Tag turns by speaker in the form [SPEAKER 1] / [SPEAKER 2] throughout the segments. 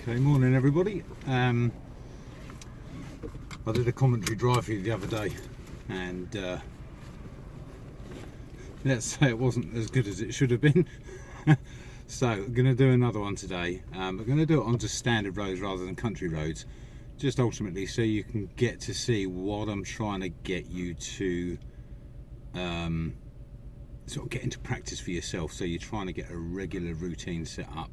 [SPEAKER 1] Okay, morning everybody. I did a commentary drive for you the other day, and let's say it wasn't as good as it should have been. So I'm going to do another one today. We're going to do it on just standard roads rather than country roads, just ultimately so you can get to see what I'm trying to get you to sort of get into practice for yourself. So you're trying to get a regular routine set up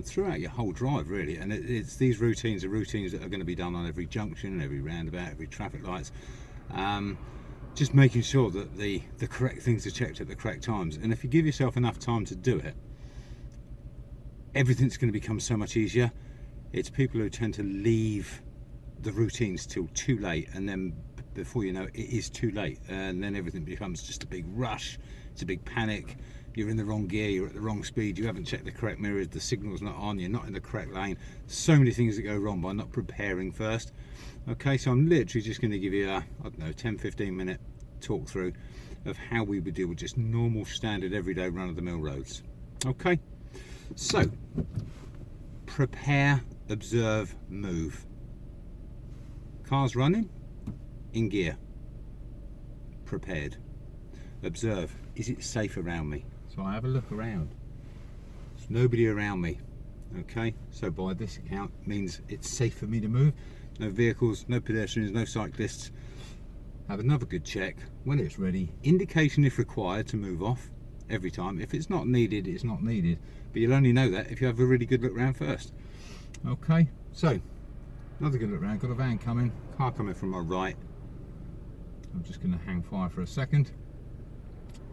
[SPEAKER 1] throughout your whole drive, really. And it's these routines are routines that are going to be done on every junction, every roundabout, every traffic lights. Just making sure that the correct things are checked at the correct times. And if you give yourself enough time to do it, everything's going to become so much easier. It's people who tend to leave the routines till too late, and then before you know it, it is too late, and then everything becomes just a big rush. It's a big panic. You're in the wrong gear, you're at the wrong speed, you haven't checked the correct mirrors, the signal's not on, you're not in the correct lane. So many things that go wrong by not preparing first. Okay, so I'm literally just going to give you a, I don't know, 10-15 minute talk through of how we would deal with just normal standard everyday run-of-the-mill roads. Okay, so prepare, observe, move. Car's running, in gear, prepared. Observe, is it safe around me? So I have a look around. There's nobody around me. Okay, so by this account means it's safe for me to move. No vehicles, no pedestrians, no cyclists. Have another good check when it's ready. Indication if required to move off every time. If it's not needed, it's not needed. But you'll only know that if you have a really good look round first. Okay, so another good look round. Got a van coming, car coming from my right. I'm just going to hang fire for a second.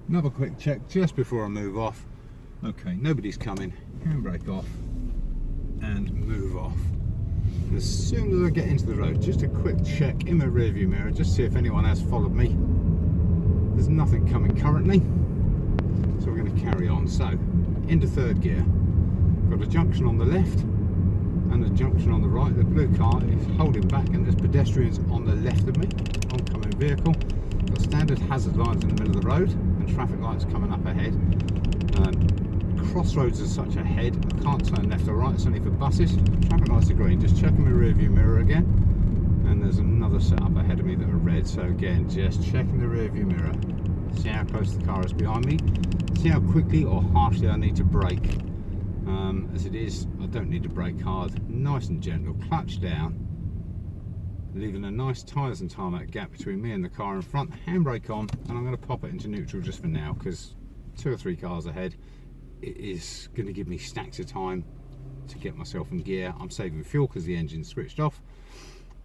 [SPEAKER 1] Another quick check just before I move off. Okay, nobody's coming. Handbrake off and move off. And as soon as I get into the road, just a quick check in my rearview mirror, just see if anyone has followed me. There's nothing coming currently, so we're going to carry on. So, into third gear. Got a junction on the left and a junction on the right. The blue car is holding back, and there's pedestrians on the left of me. Oncoming vehicle. Got standard hazard lines in the middle of the road and traffic lights coming up ahead. Crossroads as such ahead. I can't turn left or right, it's only for buses. Traffic lights are green. Just checking my rear view mirror again. And there's another set up ahead of me that are red. So again, just checking the rear view mirror. See how close the car is behind me. See how quickly or harshly I need to brake. As it is, I don't need to brake hard. Nice and gentle. Clutch down, leaving a nice tyres and tarmac gap between me and the car in front. Handbrake on, and I'm going to pop it into neutral just for now, because 2 or 3 cars ahead, it is going to give me stacks of time to get myself in gear. I'm saving fuel because the engine's switched off,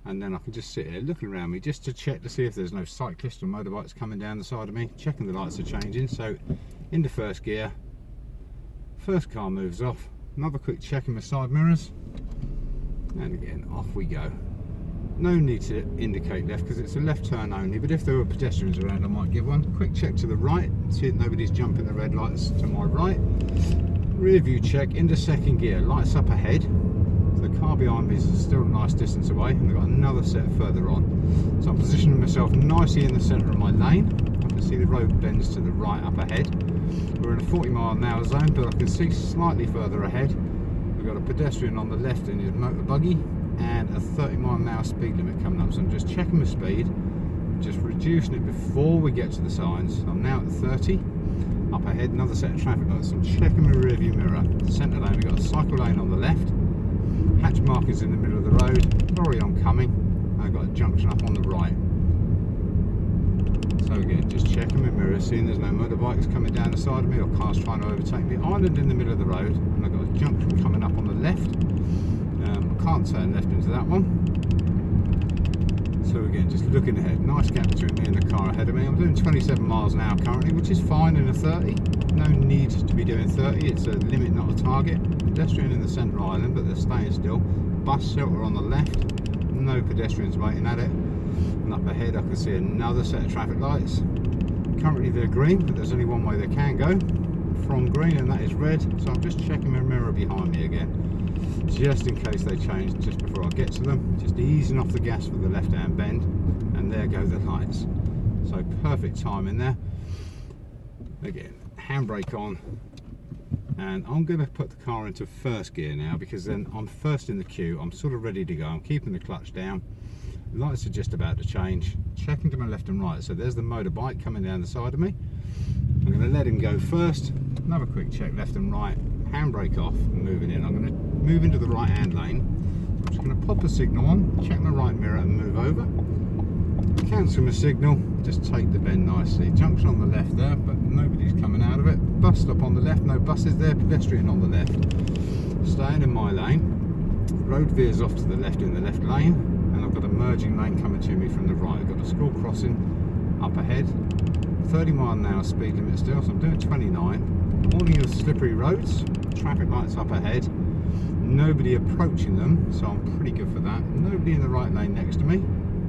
[SPEAKER 1] and then I can just sit here looking around me just to check to see if there's no cyclists or motorbikes coming down the side of me. Checking the lights are changing. So into first gear, first car moves off. Another quick check in my side mirrors, and again off we go. No need to indicate left because it's a left turn only, but if there were pedestrians around I might give one. Quick check to the right, see that nobody's jumping the red lights to my right. Rear view check into second gear, lights up ahead. So the car behind me is still a nice distance away, and I've got another set further on. So I'm positioning myself nicely in the centre of my lane. I can see the road bends to the right up ahead. We're in a 40-mile-an-hour zone, but I can see slightly further ahead. We've got a pedestrian on the left in his motor buggy, and a 30-mile-an-hour speed limit coming up. So I'm just checking my speed, just reducing it before we get to the signs. I'm now at 30. Up ahead, another set of traffic lights. I'm checking my rear view mirror. Centre lane, we've got a cycle lane on the left. Hatch markers in the middle of the road. Lorry oncoming. And I've got a junction up on the right. So again, just checking my mirror, seeing there's no motorbikes coming down the side of me or cars trying to overtake me. Island in the middle of the road, and I've got a junction coming up on the left. I can't turn left into that one. So again, just looking ahead. Nice gap between me and the car ahead of me. I'm doing 27 miles an hour currently, which is fine in a 30. No need to be doing 30. It's a limit, not a target. Pedestrian in the centre island, but they're staying still. Bus shelter on the left. No pedestrians waiting at it. And up ahead I can see another set of traffic lights. Currently they're green, but there's only one way they can go from green, and that is red. So I'm just checking my mirror behind me again, just in case they change just before I get to them. Just easing off the gas for the left hand bend, and there go the lights. So perfect time in there. Again, handbrake on, and I'm going to put the car into first gear now, because then I'm first in the queue. I'm sort of ready to go. I'm keeping the clutch down. Lights are just about to change. Checking to my left and right. So there's the motorbike coming down the side of me. I'm going to let him go first. Another quick check left and right. Handbrake off and moving in. I'm going to move into the right hand lane. I'm just going to pop a signal on, check my right mirror and move over. Cancel my signal, just take the bend nicely. Junction on the left there, but nobody's coming out of it. Bus stop on the left, no buses there. Pedestrian on the left. Staying in my lane. Road veers off to the left in the left lane, and I've got a merging lane coming to me from the right. I've got a school crossing up ahead. 30 mile an hour speed limit still, so I'm doing 29. Warning of slippery roads. Traffic lights up ahead. Nobody approaching them, so I'm pretty good for that. Nobody in the right lane next to me.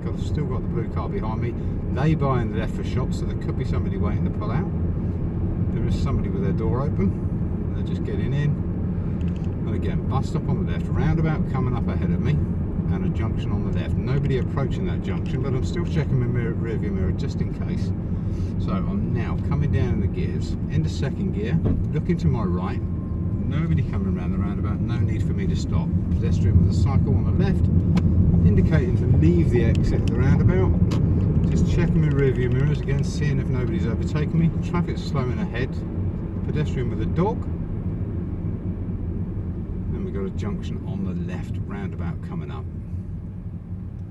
[SPEAKER 1] I've still got the blue car behind me. They buy in the left for shops, so there could be somebody waiting to pull out. There is somebody with their door open. They're just getting in. And again, bus stop on the left, roundabout coming up ahead of me, and a junction on the left. Nobody approaching that junction, but I'm still checking my rear view mirror just in case. So I'm now coming down in the gears, into second gear, looking to my right. Nobody coming around the roundabout, no need for me to stop. Pedestrian with a cycle on the left, indicating to leave the exit of the roundabout. Just checking my rear view mirrors again, seeing if nobody's overtaken me. Traffic's slowing ahead. Pedestrian with a dog. And we've got a junction on the left roundabout coming up.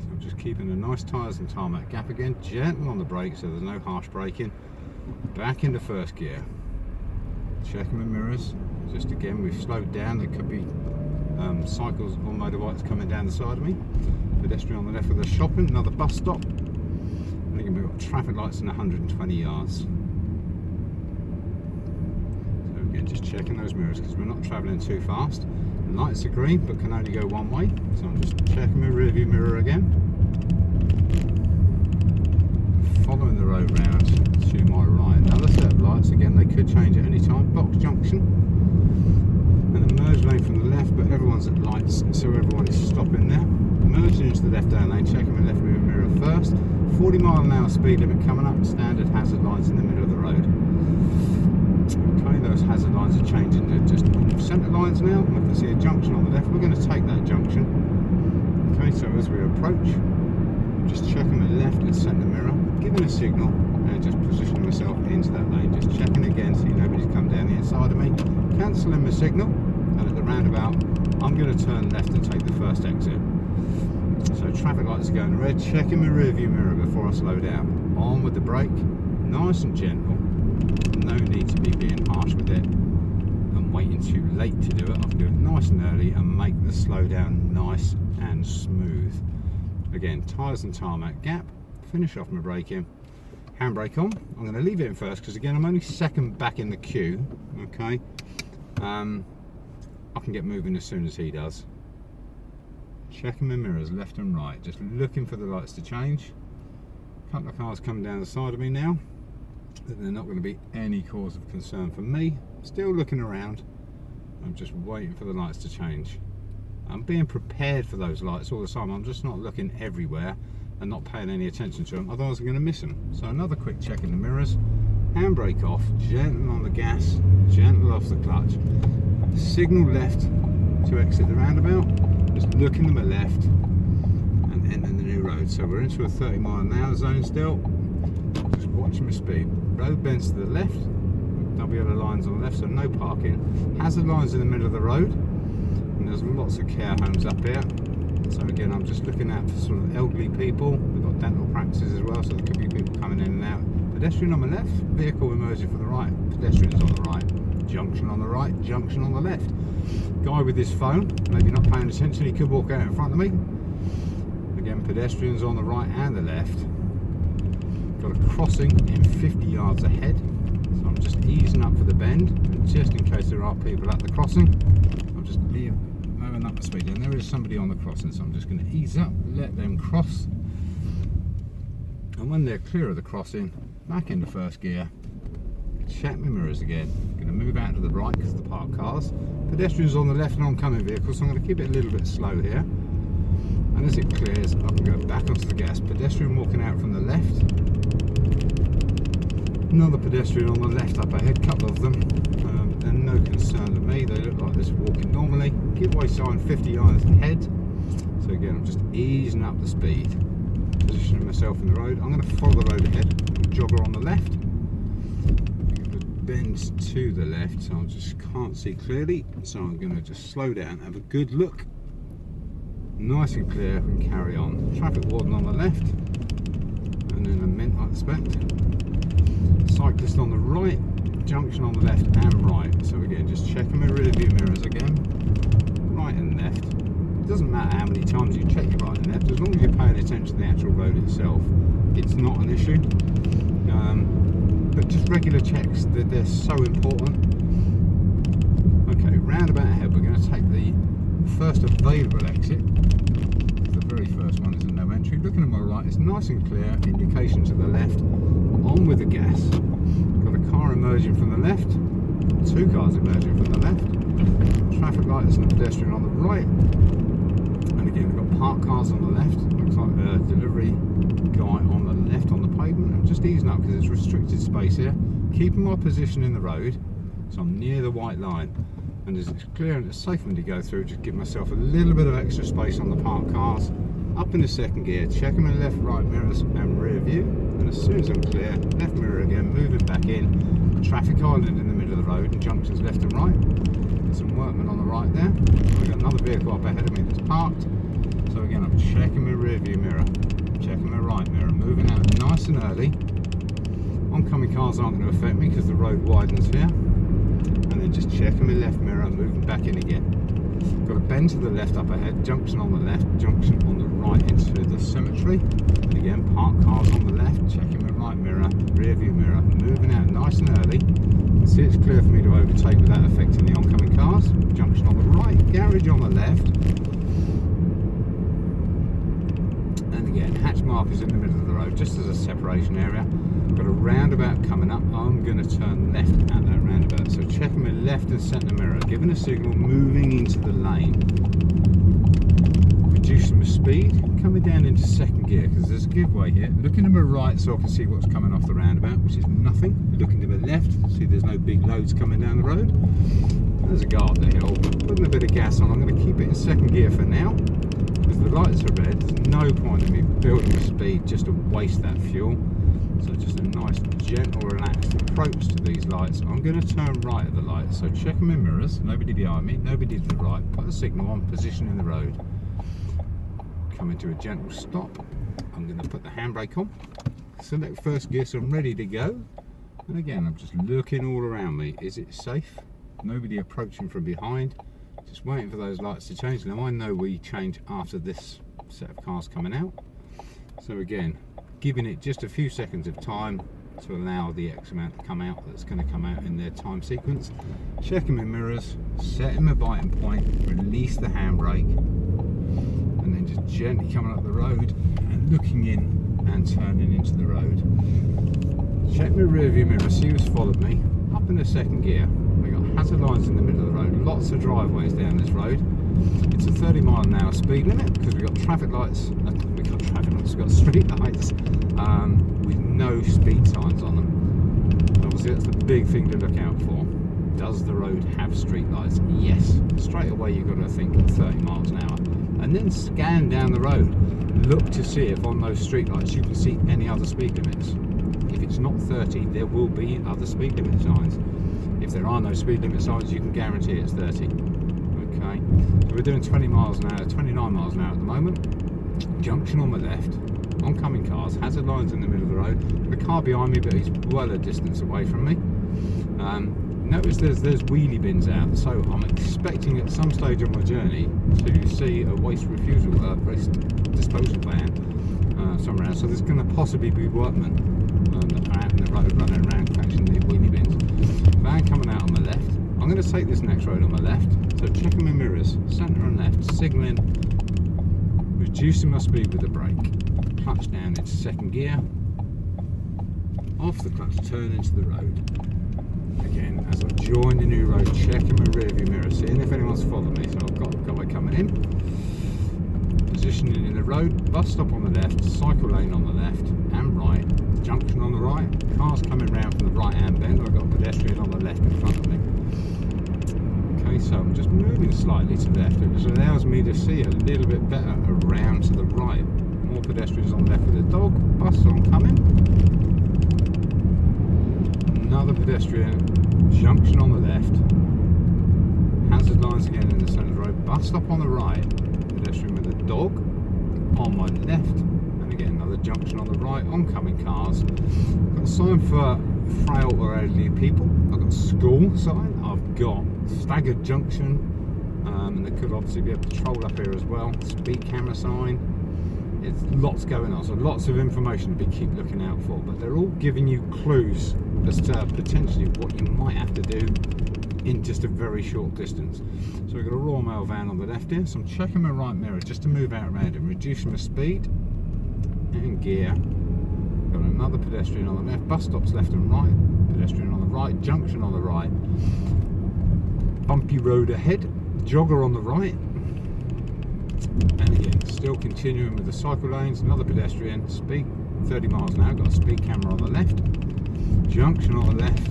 [SPEAKER 1] So I'm just keeping a nice tyres and tarmac gap again, gentle on the brakes so there's no harsh braking. Back into first gear. Checking my mirrors. Just again, we've slowed down. There could be cycles or motorbikes coming down the side of me. Pedestrian on the left with a shopping, another bus stop. And again, we've got traffic lights in 120 yards. So again, just checking those mirrors because we're not travelling too fast. The lights are green but can only go one way. So I'm just checking my rear view mirror again. Following the road round to my right. Another set of lights, again they could change at any time. Box junction. And a merge lane from the left, but everyone's at lights, so everyone is stopping now. Merging into the left down lane, checking my left rear mirror first. 40 mile an hour speed limit coming up, standard hazard lines in the middle of the road. Okay, those hazard lines are changing to just centre lines now. I can see a junction on the left, we're going to take that junction. Okay, so as we approach, I'm just checking my left and centre mirror, giving a signal, and just positioning myself into that lane. Just checking again, see nobody's come down the inside of me. Cancelling my signal, and at the roundabout I'm going to turn left and take the first exit. So traffic lights are going red, checking my rear view mirror before I slow down. On with the brake, nice and gentle. No need to be being harsh with it and waiting too late to do it. I can do it nice and early and make the slow down nice and smooth. Again, tyres and tarmac gap, finish off my braking. Handbrake on. I'm going to leave it in first because again I'm only second back in the queue. Okay, I can get moving as soon as he does. Checking my mirrors left and right, just looking for the lights to change. A couple of cars coming down the side of me now. They're not going to be any cause of concern for me. Still looking around. I'm just waiting for the lights to change. I'm being prepared for those lights all the time. I'm just not looking everywhere and not paying any attention to them, otherwise I'm going to miss them. So another quick check in the mirrors. Handbrake off, gentle on the gas, gentle off the clutch. Signal left to exit the roundabout. Just looking to my left and entering the new road. So we're into a 30 mile an hour zone still. Just watching my speed. Road bends to the left. Double yellow lines on the left, so no parking. Hazard lines in the middle of the road. And there's lots of care homes up here. So again, I'm just looking out for sort of elderly people. We've got dental practices as well, so there could be people coming in and out. Pedestrian on the left, vehicle emerging from the right. Pedestrians on the right, junction on the right, junction on the left. Guy with his phone, maybe not paying attention, he could walk out in front of me. Again, pedestrians on the right and the left. Got a crossing in 50 yards ahead. So I'm just easing up for the bend, and just in case there are people at the crossing, I'm just moving up the speed. And there is somebody on the crossing, so I'm just going to ease up, let them cross. And when they're clear of the crossing, back into first gear. Check my mirrors again. Going to move out to the right because of the parked cars. Pedestrians on the left and oncoming vehicles, so I'm going to keep it a little bit slow here. And as it clears, I can go back onto the gas. Pedestrian walking out from the left. Another pedestrian on the left up ahead, couple of them. are no concern to me. They look like this walking normally. Giveaway sign 50 yards ahead. So again, I'm just easing up the speed, positioning myself in the road. I'm going to follow the road ahead. Jogger on the left. Bend to the left, so I just can't see clearly. So I'm going to just slow down, have a good look. Nice and clear, and carry on. Traffic warden on the left, and then a mint, I expect. Cyclist on the right, junction on the left and right. So again, just checking my rear view mirrors again, right and left. It doesn't matter how many times you check your right and left, as long as you're paying attention to the actual road itself, it's not an issue. But just regular checks, they're so important. Okay, roundabout ahead, we're going to take the first available exit. The very first one is a no entry. Looking at my right, it's nice and clear, indication to the left, on with the gas. Got a car emerging from the left, two cars emerging from the left, traffic lights and a pedestrian on the right, and again we've got parked cars on the left. Looks like a delivery guy on the left on the pavement. I'm just easing up because it's restricted space here, keeping my position in the road, so I'm near the white line, and as it's clear and it's safe for me to go through, just give myself a little bit of extra space on the parked cars. Up in the second gear, checking my left, right mirrors and rear view, and as soon as I'm clear, left mirror again, moving back in, traffic island in the middle of the road, and junctions left and right. There's some workmen on the right there. I've got another vehicle up ahead of me that's parked, so again I'm checking my rear view mirror, checking my right mirror, moving out nice and early. Oncoming cars aren't going to affect me because the road widens here, and then just checking my left mirror and moving back in again. Got a bend to the left up ahead, junction on the left, junction on the right into the cemetery, and again parked cars on the left, checking my right mirror, rear view mirror, moving out nice and early. See, it's clear for me to overtake without affecting the oncoming cars. Junction on the right, garage on the left, and again hatch markers in the middle of the road just as a separation area. Got a roundabout coming up. I'm going to turn left at that roundabout, so checking my left and centre mirror, giving a signal, moving into the lane, reducing my speed, coming down into second gear because there's a giveaway here. Looking to my right so I can see what's coming off the roundabout, which is nothing. Looking to my left, see there's no big loads coming down the road. There's a guy up the hill, putting a bit of gas on. I'm going to keep it in second gear for now because the lights are red. There's no point in me building the speed just to waste that fuel. So just a nice, gentle, relaxed approach to these lights. I'm going to turn right at the light, so checking my mirrors, nobody behind me, nobody to the right, put a signal on, position in the road. Coming to a gentle stop, I'm going to put the handbrake on, select first gear so I'm ready to go. And again, I'm just looking all around me. Is it safe? Nobody approaching from behind. Just waiting for those lights to change. Now I know we change after this set of cars coming out. So again, giving it just a few seconds of time to allow the X amount to come out that's going to come out in their time sequence. Checking my mirrors, setting my biting point, release the handbrake, and then just gently coming up the road and looking in and turning into the road. Check my rear view mirror, see who's followed me. Up in the second gear, we got hazard lines in the middle of the road, lots of driveways down this road. It's a 30-mile-an-hour speed limit because we've got traffic lights, we've got street lights with no speed signs on them. Obviously that's the big thing to look out for. Does the road have street lights? Yes. Straight away you've got to think 30 miles an hour. And then scan down the road. Look to see if on those street lights you can see any other speed limits. If it's not 30, there will be other speed limit signs. If there are no speed limit signs, you can guarantee it's 30. Okay, so we're doing 20 miles an hour, 29 miles an hour at the moment. Junction on the left, oncoming cars, hazard lines in the middle of the road. The car behind me, but he's well a distance away from me. Notice there's wheelie bins out, so I'm expecting at some stage on my journey to see a waste disposal van somewhere else. So there's going to possibly be workmen out in the road running around catching the wheelie bins. Van coming out on the left. I'm going to take this next road on my left, so checking my mirrors, centre and left, signalling, reducing my speed with the brake, clutch down into second gear, off the clutch, turn into the road. Again, as I join the new road, checking my rear view mirror, seeing if anyone's followed me. So I've got a guy coming in, positioning in the road, bus stop on the left, cycle lane on the left and right, junction on the right, cars coming round from the right hand bend. I've got a pedestrian on the left in front of me. me, so I'm just moving slightly to the left, which allows me to see a little bit better around to the right. More pedestrians on the left with a dog, bus oncoming. Another pedestrian, junction on the left. Hazard lines again in the centre of the road, bus stop on the right. Pedestrian with a dog on my left. And again, another junction on the right, oncoming cars. Got a sign for frail or elderly people. I've got a school sign. I've got staggered junction. And there could obviously be a patrol up here as well. Speed camera sign. It's lots going on, so lots of information to keep looking out for, but they're all giving you clues as to potentially what you might have to do in just a very short distance. So we've got a Royal Mail van on the left here, so I'm checking my right mirror just to move out around and reducing my speed and gear. Got another pedestrian on the left, bus stops left and right, pedestrian on the right, junction on the right, bumpy road ahead, jogger on the right. And again, still continuing with the cycle lanes, another pedestrian, speed 30 miles an hour, got a speed camera on the left, junction on the left,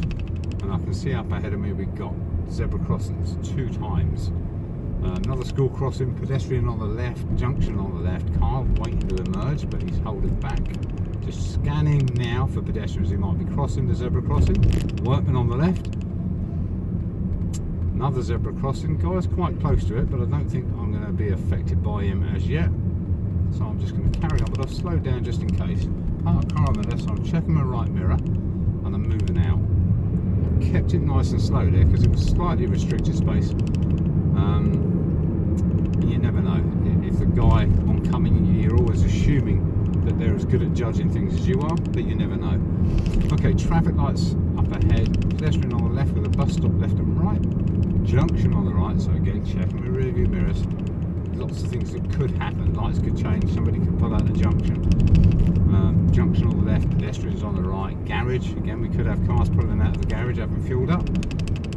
[SPEAKER 1] and I can see up ahead of me we've got zebra crossings 2 times. Another school crossing, pedestrian on the left, junction on the left, car waiting to emerge, but he's holding back. Just scanning now for pedestrians who might be crossing the zebra crossing. Workman on the left. Another zebra crossing, guy's quite close to it, but I don't think I'm going to be affected by him as yet. So I'm just going to carry on, but I've slowed down just in case. Parked car on the left, so I'm checking my right mirror and I'm moving out. I kept it nice and slow there because it was slightly restricted space. You never know. If the guy oncoming, you're always assuming that they're as good at judging things as you are, but you never know. Okay, traffic lights up ahead, pedestrian on the left with a bus stop left and right. Junction on the right, so again checking my rear view mirrors. Lots of things that could happen, lights could change, somebody could pull out the junction. Junction on the left, pedestrians on the right. Garage, again we could have cars pulling out of the garage having fueled up.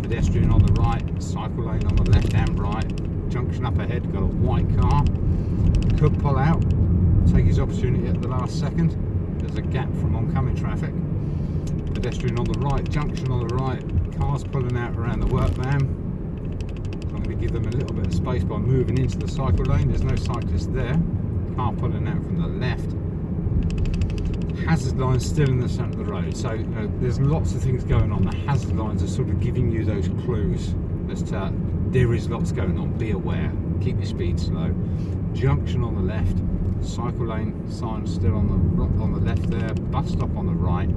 [SPEAKER 1] Pedestrian on the right, cycle lane on the left and right. Junction up ahead, got a white car. Could pull out, take his opportunity at the last second. There's a gap from oncoming traffic. Pedestrian on the right, junction on the right. Cars pulling out around the work van. I'm going to give them a little bit of space by moving into the cycle lane. There's no cyclist there. Car pulling out from the left. Hazard lines still in the centre of the road. So there's lots of things going on. The hazard lines are sort of giving you those clues as to there is lots going on. Be aware. Keep your speed slow. Junction on the left. Cycle lane sign still on the left there. Bus stop on the right.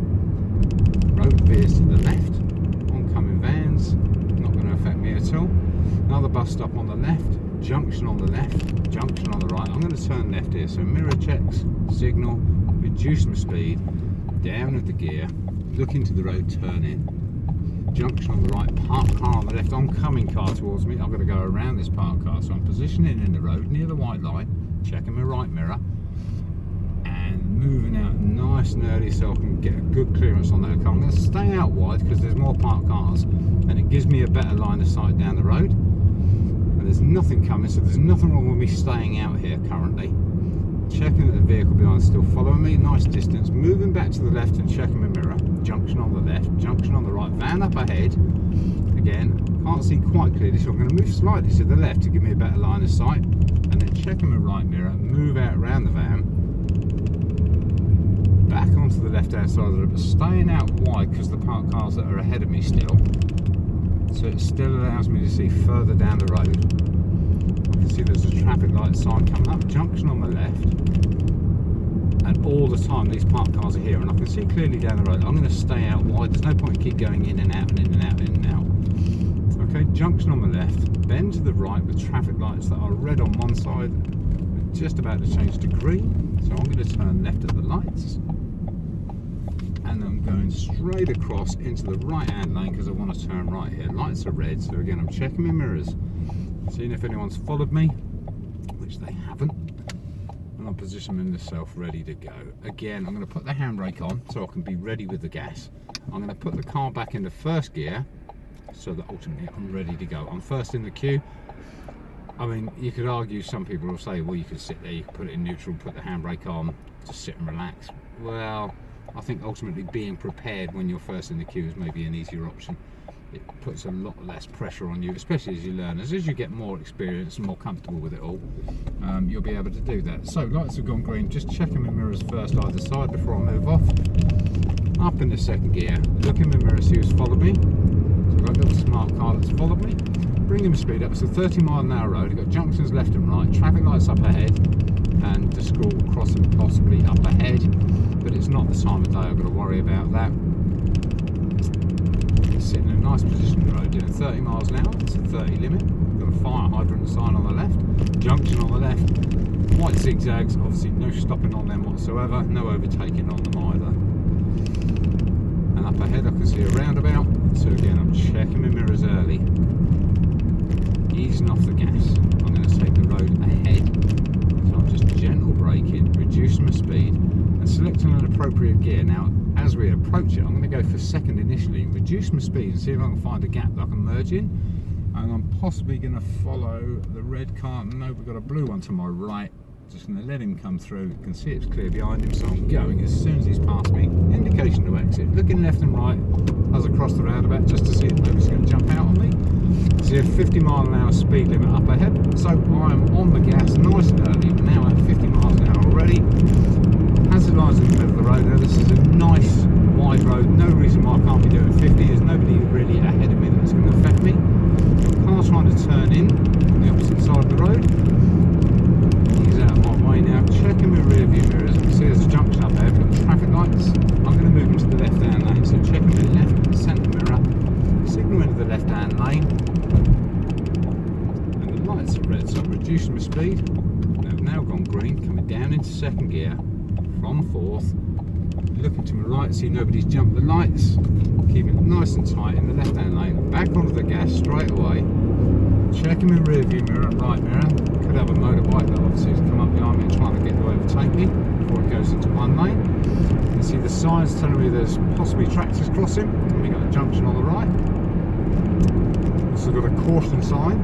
[SPEAKER 1] Road veers to the left. Oncoming vans. Not going to affect me at all. Another bus stop on the left, junction on the left, junction on the right. I'm going to turn left here, so mirror checks, signal, reduce my speed, down at the gear, look into the road, turn in, junction on the right, parked car on the left, oncoming car towards me. I'm going to go around this parked car, so I'm positioning in the road near the white light, checking my right mirror, and moving out nice and early so I can get a good clearance on that car. I'm going to stay out wide because there's more parked cars, and it gives me a better line of sight down the road. There's nothing coming, so there's nothing wrong with me staying out here currently. Checking that the vehicle behind is still following me, nice distance, moving back to the left and checking my mirror. Junction on the left, junction on the right, van up ahead. Again, can't see quite clearly, so I'm going to move slightly to the left to give me a better line of sight. And then checking my right mirror, move out around the van, back onto the left hand side of the road, but staying out wide because the parked cars that are ahead of me still. So it still allows me to see further down the road. I can see there's a traffic light sign coming up, junction on the left. And all the time these parked cars are here and I can see clearly down the road. I'm going to stay out wide. There's no point in keep going in and out and in and out and in and out. Okay, junction on the left, bend to the right with traffic lights that are red on one side. We're just about to change to green. So I'm going to turn left at the lights. And I'm going straight across into the right hand lane because I want to turn right here. Lights are red, so again I'm checking my mirrors, seeing if anyone's followed me, which they haven't, and I'm positioning myself ready to go. Again, I'm going to put the handbrake on so I can be ready with the gas. I'm going to put the car back into first gear so that ultimately I'm ready to go. I'm first in the queue. I mean, you could argue, some people will say, well, you could sit there, you could put it in neutral, put the handbrake on, just sit and relax. Well, I think ultimately being prepared when you're first in the queue is maybe an easier option. it puts a lot less pressure on you, especially as you learn. As you get more experience and more comfortable with it all, you'll be able to do that. So lights have gone green, just checking my mirrors first either side before I move off. Up in the second gear, look in the mirror, see who's followed me. So I've got a little smart car that's followed me. Bringing the speed up, it's a 30-mile-an-hour road, you've got junctions left and right, traffic lights up ahead, and the school crossing possibly up ahead, but it's not the time of day I've got to worry about that. It's sitting in a nice position on the road, doing 30 miles an hour, it's a 30 limit, got a fire hydrant sign on the left, junction on the left, white zigzags, obviously no stopping on them whatsoever, no overtaking on them either. And up ahead I can see a roundabout, so again I'm checking my mirrors early, easing off the gas. I'm going to take the road ahead, so I'm just gentle braking, reducing my speed and selecting an appropriate gear. Now as we approach it, I'm going to go for second initially, reduce my speed and see if I can find a gap that I can merge in, and I'm possibly going to follow the red car. No, we've got a blue one to my right. Just going to let him come through. You can see it's clear behind him, so I'm going as soon as he's past me. Indication to exit, looking left and right as I cross the roundabout just to see if nobody's going to jump out on me. See a 50-mile-an-hour speed limit up ahead, so I'm on the gas nice and early. We're now at 50 miles an hour already. Hazard lines in the middle of the road. Now this is a nice wide road, no reason why I can't be doing 50. There's nobody really ahead of me that's going to affect me. Car trying to turn in on the opposite side of the road. He's out of my way now, checking my rear view mirrors. You can see there's a junction up there, we've got the traffic lights. I'm going to move into the left hand lane, so checking the left centre mirror, signal into the left hand lane, and the lights are red, so I'm reducing my speed. They've now gone green, coming down into second gear from fourth, looking to my right, see nobody's jumped the lights, keeping it nice and tight in the left hand lane, back onto the gas straight away, checking my rear view mirror and right mirror. Could have a motorbike that obviously has come up behind me and trying to get to overtake me before it goes into one lane. You can see the signs telling me there's possibly tractors crossing, and we've got a junction on the right. Also got a caution sign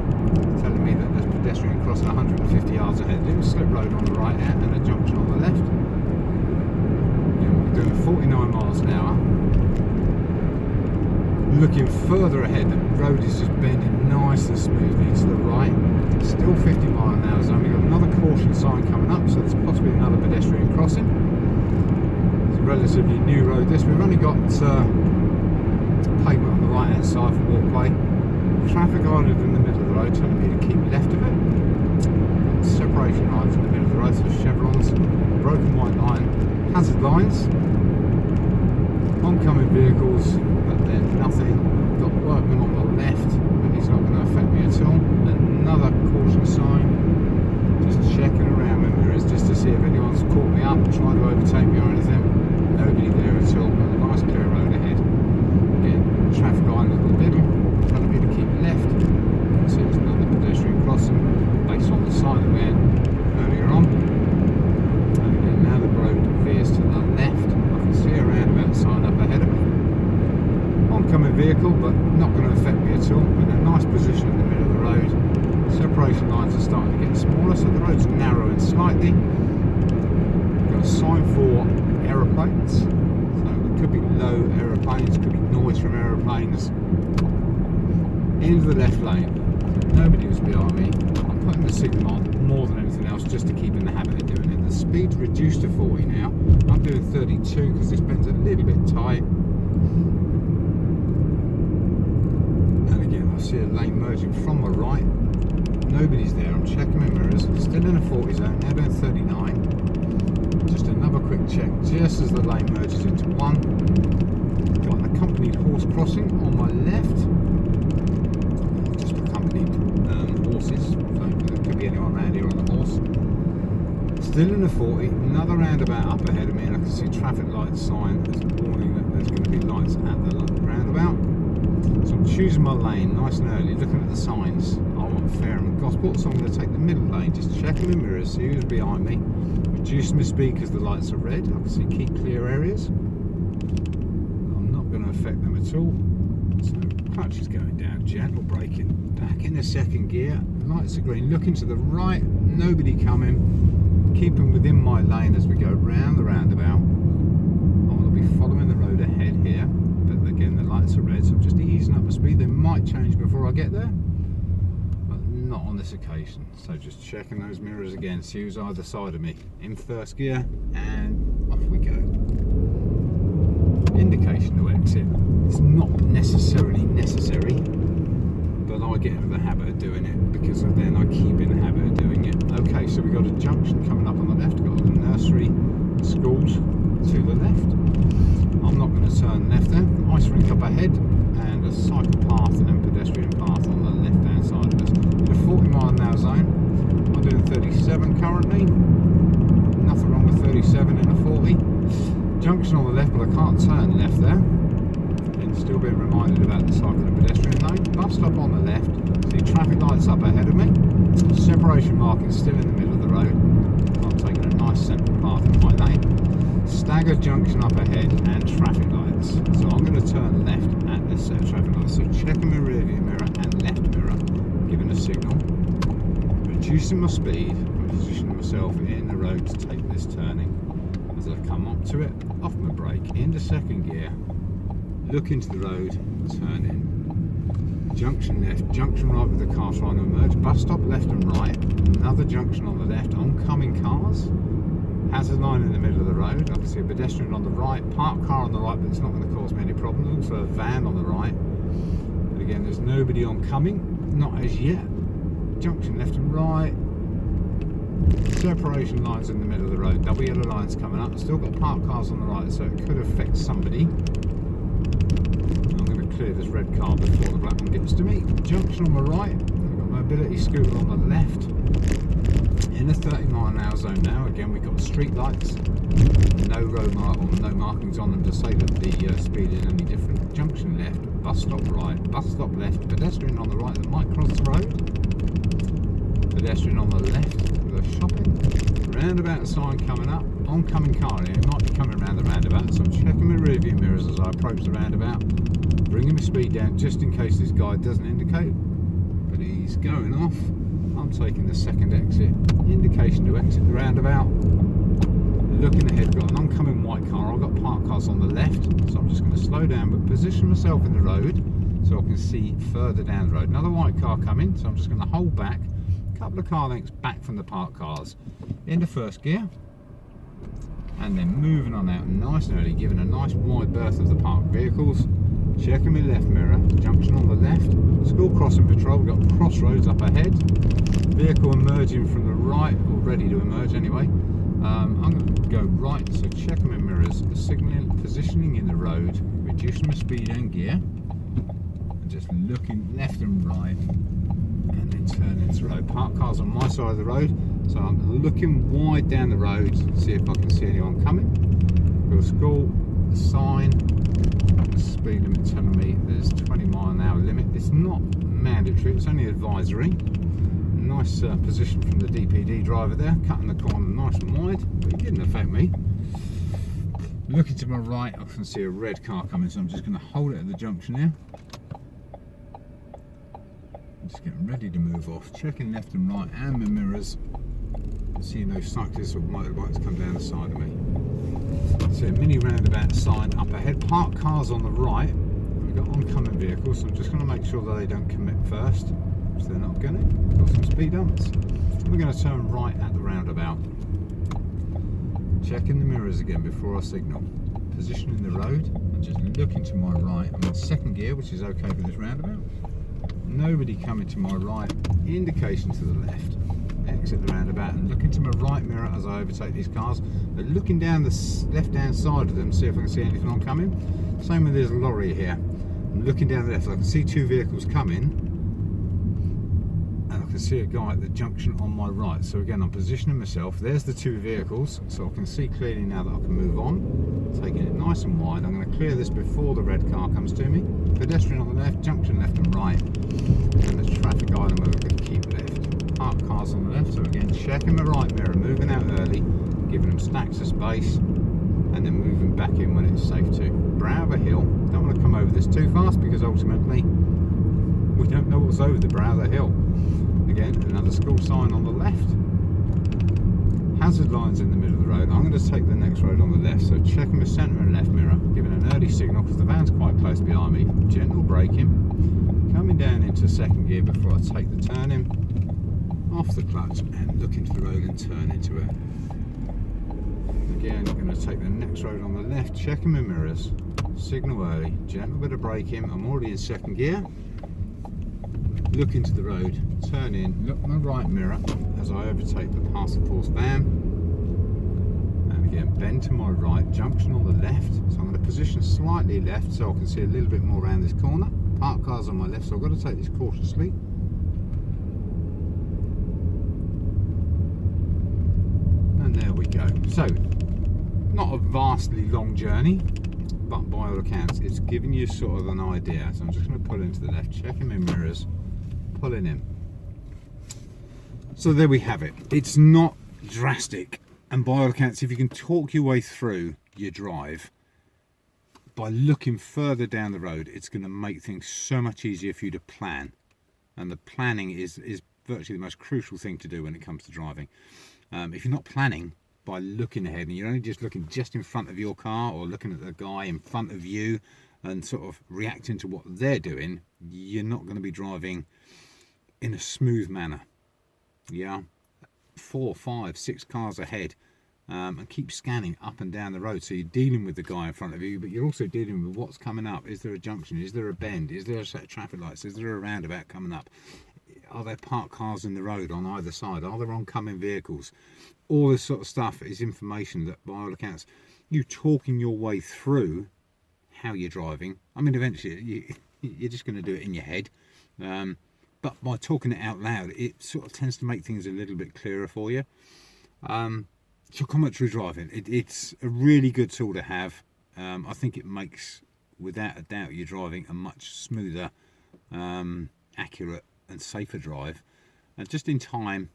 [SPEAKER 1] telling me that there's a pedestrian crossing 150 yards ahead. Little slip road on the right and a junction on the left. We're doing 49 miles an hour. Looking further ahead, the road is just bending nice and smoothly to the right. Still 50 mile an hour zone. We've got another caution sign coming up, so there's possibly another pedestrian crossing. It's a relatively new road this. We've only got pavement on the right hand side for walkway. Traffic island in the middle of the road telling me to keep left of it. Separation lines in the middle of the road, so chevrons, broken white line, hazard lines, oncoming vehicles, but then nothing. Got workmen on the left, but he's not going to affect me at all. Another caution sign, just checking around my mirrors just to see if anyone's caught me up, trying to overtake me or anything. Nobody there at all, but a nice clear road ahead. Again, traffic island in the middle, telling me to keep left. See there's another pedestrian crossing based on the sign that we had earlier on. And again, now the road veers to the left. I can see a roundabout sign up ahead of me. Oncoming vehicle, but not going to affect me at all. In a nice position in the middle of the road. Separation lines are starting to get smaller, so the road's narrowing slightly. We've got a sign for aeroplanes, so it could be low aeroplanes, could be noise from aeroplanes. Into the left lane, nobody was behind me. I'm putting the signal on more than anything else just to keep in the habit of doing it. The speed's reduced to 40 now. I'm doing 32 because this bend's a little bit tight. And again, I see a lane merging from my right. Nobody's there. I'm checking my mirrors. Still in a 40 zone. Now doing 39. Just another quick check just as the lane merges into one. Got an accompanied horse crossing on my left. Just accompanied horses. So there could be anyone around here on the horse. Still in the 40. Another roundabout up ahead of me, and I can see traffic light sign that's warning that there's going to be lights at the roundabout. So I'm choosing my lane nice and early, looking at the signs. I want fair and gospel, so I'm going to take the middle lane, just checking the mirrors, see who's behind me, reducing my speed because the lights are red. I can see keep clear areas. I'm not going to affect them at all. So clutch is going down, gentle braking, back in the second gear, lights are green, looking to the right, nobody coming, keeping within my lane as we go round the roundabout. I'm going to be following the road ahead here. Again, the lights are red, so I'm just easing up my speed. They might change before I get there, but not on this occasion. So just checking those mirrors again, see who's either side of me. In first gear, and off we go. Indication to exit. It's not necessarily necessary, but I get into the habit of doing it because then I keep in the habit of doing it. Okay, so we've got a junction coming up on the left, got the nursery, schools to the left. I'm not going to turn left there. Ice rink up ahead, and a cycle path and pedestrian path on the left hand side of us. In a 40-mile-an-hour zone, I'm doing 37 currently. Nothing wrong with 37 in a 40. Junction on the left, but I can't turn left there. And still being reminded about the cycle and pedestrian lane. Bus stop on the left. See traffic lights up ahead of me. Separation marking still in the middle of the road. I'm taking a nice separate path in my lane. Staggered junction up ahead and traffic lights. So I'm going to turn left at this set of traffic lights. So checking my rear view mirror and left mirror, giving a signal, reducing my speed, and positioning myself in the road to take this turning. As I come up to it, off my brake, into second gear, look into the road, turn in. Junction left, junction right with the car trying to emerge. Bus stop left and right, another junction on the left, oncoming cars. Hazard line in the middle of the road. I can see a pedestrian on the right, parked car on the right, but it's not going to cause me any problems. So a van on the right. But again, there's nobody oncoming, not as yet. Junction left and right. Separation lines in the middle of the road. Double yellow lines coming up. Still got parked cars on the right, so it could affect somebody. I'm going to clear this red car before the black one gets to me. Junction on the right. I've got mobility scooter on the left. In a 30-mile-an-hour zone now. Again, we've got street lights, no road mark or no markings on them to say that the speed is any different. Junction left, bus stop right, bus stop left, pedestrian on the right that might cross the road, pedestrian on the left with a shopping, roundabout sign coming up, oncoming car here, might be coming around the roundabout, so I'm checking my rear view mirrors as I approach the roundabout, bringing my speed down just in case this guy doesn't indicate, but he's going off. I'm taking the second exit, indication to exit the roundabout. Looking ahead, got an oncoming white car. I've got parked cars on the left, so I'm just going to slow down but position myself in the road so I can see further down the road. Another white car coming, so I'm just going to hold back a couple of car lengths back from the parked cars into first gear, and then moving on out nice and early, giving a nice wide berth of the parked vehicles. Checking my left mirror, junction on the left, school crossing patrol, we've got crossroads up ahead, vehicle emerging from the right, or ready to emerge anyway. I'm going to go right, so checking my mirrors, signalling, positioning in the road, reducing my speed and gear, and just looking left and right, and then turning into the road. Parked cars on my side of the road, so I'm looking wide down the road to see if I can see anyone coming. Got a school, a sign, speed limit telling me there's 20-mile-an-hour limit. It's not mandatory, it's only advisory. Nice position from the DPD driver there, cutting the corner nice and wide, but it didn't affect me. Looking to my right, I can see a red car coming, so I'm just going to hold it at the junction here. I'm just getting ready to move off, checking left and right and my mirrors, seeing those cyclists or motorbikes come down the side of me. So a mini roundabout sign up ahead, parked cars on the right, we've got oncoming vehicles, so I'm just going to make sure that they don't commit first, which they're not going to. Got some speed bumps. We're going to turn right at the roundabout. Checking the mirrors again before I signal. Positioning the road, and just looking to my right. I'm in second gear, which is okay for this roundabout. Nobody coming to my right, indication to the left. Exit the roundabout and looking to my right mirror as I overtake these cars, but looking down the left hand side of them, see if I can see anything oncoming. Same with this lorry here. I'm looking down the left, I can see two vehicles coming, and I can see a guy at the junction on my right. So again, I'm positioning myself. There's the two vehicles, so I can see clearly now that I can move on. Taking it nice and wide. I'm going to clear this before the red car comes to me. Pedestrian on the left, junction left and right, and the traffic island where we're going to keep left. Parked cars on the left, so again checking my right mirror, moving out early, giving them stacks of space, and then moving back in when it's safe to. Brow of a hill, don't want to come over this too fast because ultimately we don't know what's over the brow of the hill. Again, another school sign on the left, hazard lines in the middle of the road. I'm going to take the next road on the left, so checking my centre and left mirror, giving an early signal because the van's quite close behind me, gentle braking. Coming down into second gear before I take the turn in, off the clutch and look into the road and turn into it. Again, I'm going to take the next road on the left, checking my mirrors, signal early, gentle bit of braking. I'm already in second gear. Look into the road, turn in, look my right mirror as I overtake the parcel force van. And again, bend to my right, junction on the left. So I'm going to position slightly left so I can see a little bit more around this corner. Parked cars on my left, so I've got to take this cautiously. And there we go. So, not a vastly long journey, but by all accounts, it's giving you sort of an idea. So I'm just going to pull into the left, checking my mirrors, pulling in. So there we have it. It's not drastic, and by all accounts, if you can talk your way through your drive by looking further down the road, it's going to make things so much easier for you to plan. And the planning is virtually the most crucial thing to do when it comes to driving. If you're not planning by looking ahead and you're only just looking just in front of your car or looking at the guy in front of you and sort of reacting to what they're doing, you're not going to be driving in a smooth manner. Yeah, 4, 5, 6 cars ahead, and keep scanning up and down the road. So you're dealing with the guy in front of you, but you're also dealing with what's coming up. Is there a junction? Is there a bend? Is there a set of traffic lights? Is there a roundabout coming up? Are there parked cars in the road on either side? Are there oncoming vehicles? All this sort of stuff is information that, by all accounts, you talking your way through how you're driving. I mean, eventually you're just going to do it in your head, but by talking it out loud, it sort of tends to make things a little bit clearer for you. So commentary driving, it's a really good tool to have. I think it makes, without a doubt, your driving a much smoother, accurate and safer drive. And just in time,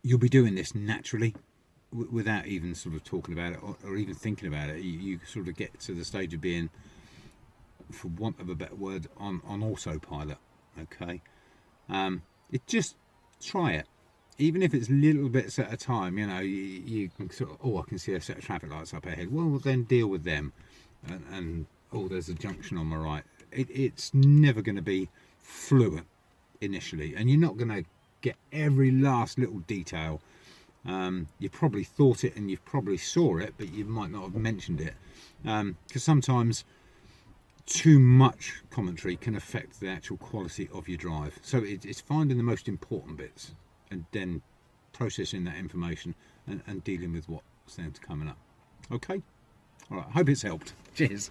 [SPEAKER 1] you'll be doing this naturally without even sort of talking about it or even thinking about it. You sort of get to the stage of being, for want of a better word, on autopilot. Okay, just try it, even if it's little bits at a time. You know, you can sort of, oh, I can see a set of traffic lights up ahead. Well, then deal with them, and oh, there's a junction on my right. It's never going to be fluent initially, and you're not going to get every last little detail. You probably thought it and you probably saw it, but you might not have mentioned it, because sometimes too much commentary can affect the actual quality of your drive. So it's finding the most important bits and then processing that information and dealing with what's then coming up. Okay, all right, hope it's helped. Cheers.